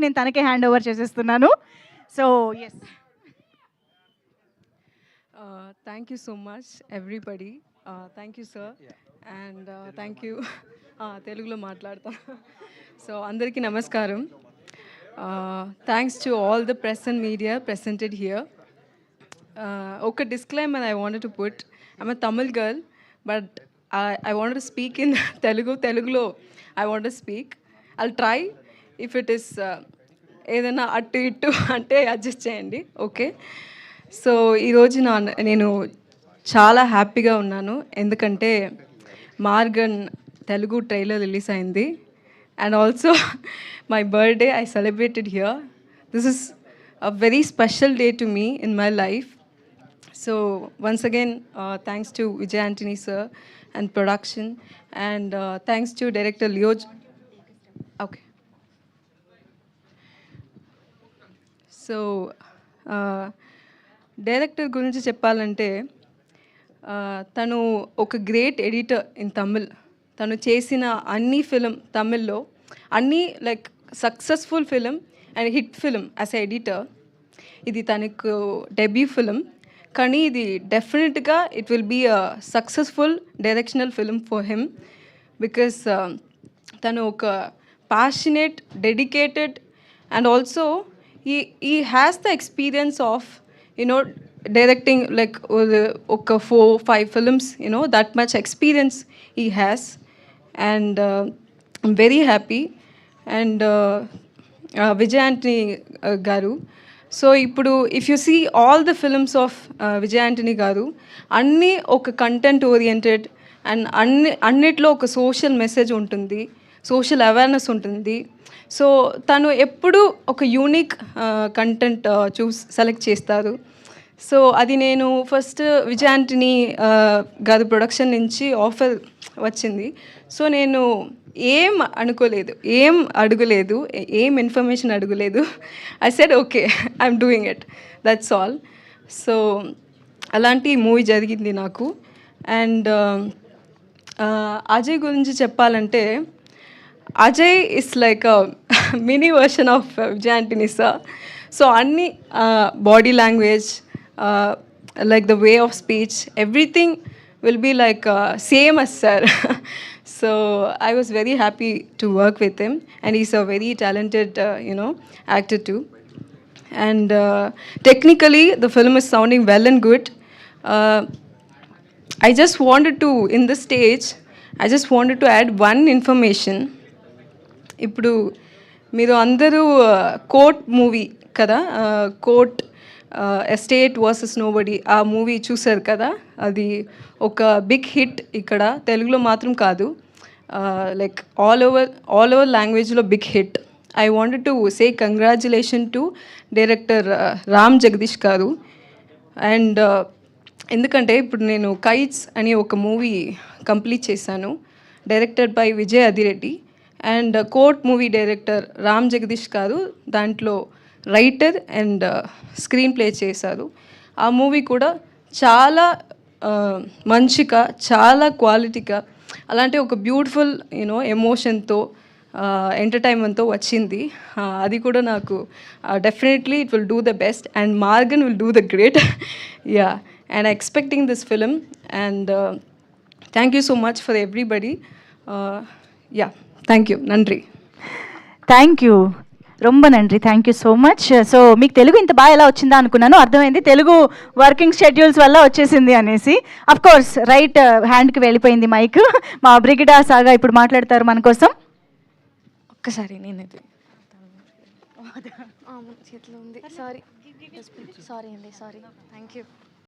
నేను తనకే hand over చేసేస్తున్నాను. So yes. Thank you so much, everybody. Thank you, sir. And thank you. Telugulo మాట్లాడతా. So అందరికీ నమస్కారం. Thanks to all the press and media presented here. Okay, disclaimer I wanted to put. I'm a Tamil girl, but I wanted to speak in Telugulo. I want to speak. I'll try. If it is ఏదైనా అటు ఇటు అంటే adjust చేయండి. Okay. So ఈరోజు నేను చాలా హ్యాపీగా ఉన్నాను, ఎందుకంటే మార్గన్ తెలుగు ట్రైలర్ రిలీజ్ అయింది. And also my birthday I celebrated here. This is a very special day to me in my life. So once again thanks to Vijay Antony sir and production, and thanks to director Leo. Okay. So director గురించి చెప్పాలంటే తను ఒక great editor in Tamil. తను చేసిన అన్ని film తమిళ్లో అన్నీ like successful film and hit film as a editor. ఇది తనకు డెబ్యూ ఫిలిం, కానీ ఇది డెఫినెట్గా it will be a successful directional film for him, because తను ఒక passionate, dedicated, and also he has the experience of, directing like okay 4-5 films, that much experience he has. And I'm very happy. And Vijay Antony garu, so ipudu if you see all the films of Vijay Antony garu, anni oka content oriented and annitlo oka social message untundi, social awareness untundi. So తను ఎప్పుడు ఒక unique content select చేస్తారు. So అది నేను first Vijay Antony గారి production నుంచి offer వచ్చింది. So నేను ఏం అడగలేదు, ఏం ఇన్ఫర్మేషన్ అడగలేదు. I said okay, I'm doing it, that's all. So అలాంటి మూవీ జరిగింది నాకు. అండ్ అజయ్ గురించి చెప్పాలంటే, Ajay is like a mini version of Vijay Antony sir. So అన్ని body language, like the way of speech, everything will be like same as sir. So I was very happy to work with him, and is a very talented actor too. And technically the film is sounding well and good. I just wanted to, in this stage, I just wanted to add one information. ఇప్పుడు మీరు అందరూ court movie కదా, court estate versus nobody, ఆ movie చూసారు కదా. అది ఒక big hit ఇక్కడ, తెలుగులో మాత్రం కాదు, లైక్ ఆల్ ఓవర్ లాంగ్వేజ్లో big hit. I wanted to say congratulation to director Ram Jagadish గారు. అండ్ ఎందుకంటే ఇప్పుడు నేను కైట్స్ అని ఒక మూవీ కంప్లీట్ చేశాను, directed by Vijay Adireddy. And court movie director Ram Jagadish గారు దాంట్లో రైటర్ అండ్ స్క్రీన్ ప్లే చేశారు. ఆ మూవీ కూడా చాలా మంచిగా, చాలా క్వాలిటీగా, అలాంటి ఒక బ్యూటిఫుల్ ఎమోషన్తో, ఎంటర్టైన్మెంట్తో వచ్చింది. అది కూడా నాకు definitely it will do the best, and Maargan will do the great. Yeah, and expecting this film. And thank you so much for everybody. Yeah, thank you. నండ్రి. థ్యాంక్ యూ, రొంబ నండ్రి, thank you so much. So మీకు తెలుగు ఇంత బాగా ఎలా వచ్చిందా అనుకున్నాను, అర్థమైంది తెలుగు వర్కింగ్ షెడ్యూల్స్ వల్ల వచ్చేసింది అనేసి. అఫ్ కోర్స్ రైట్ హ్యాండ్కి వెళ్ళిపోయింది మైక్. మా బ్రిగిడా సాగా ఇప్పుడు మాట్లాడతారు మన కోసం. ఒక్కసారి నేను చేతిలో ఉంది, సారీ అండి, సారీ. Thank you.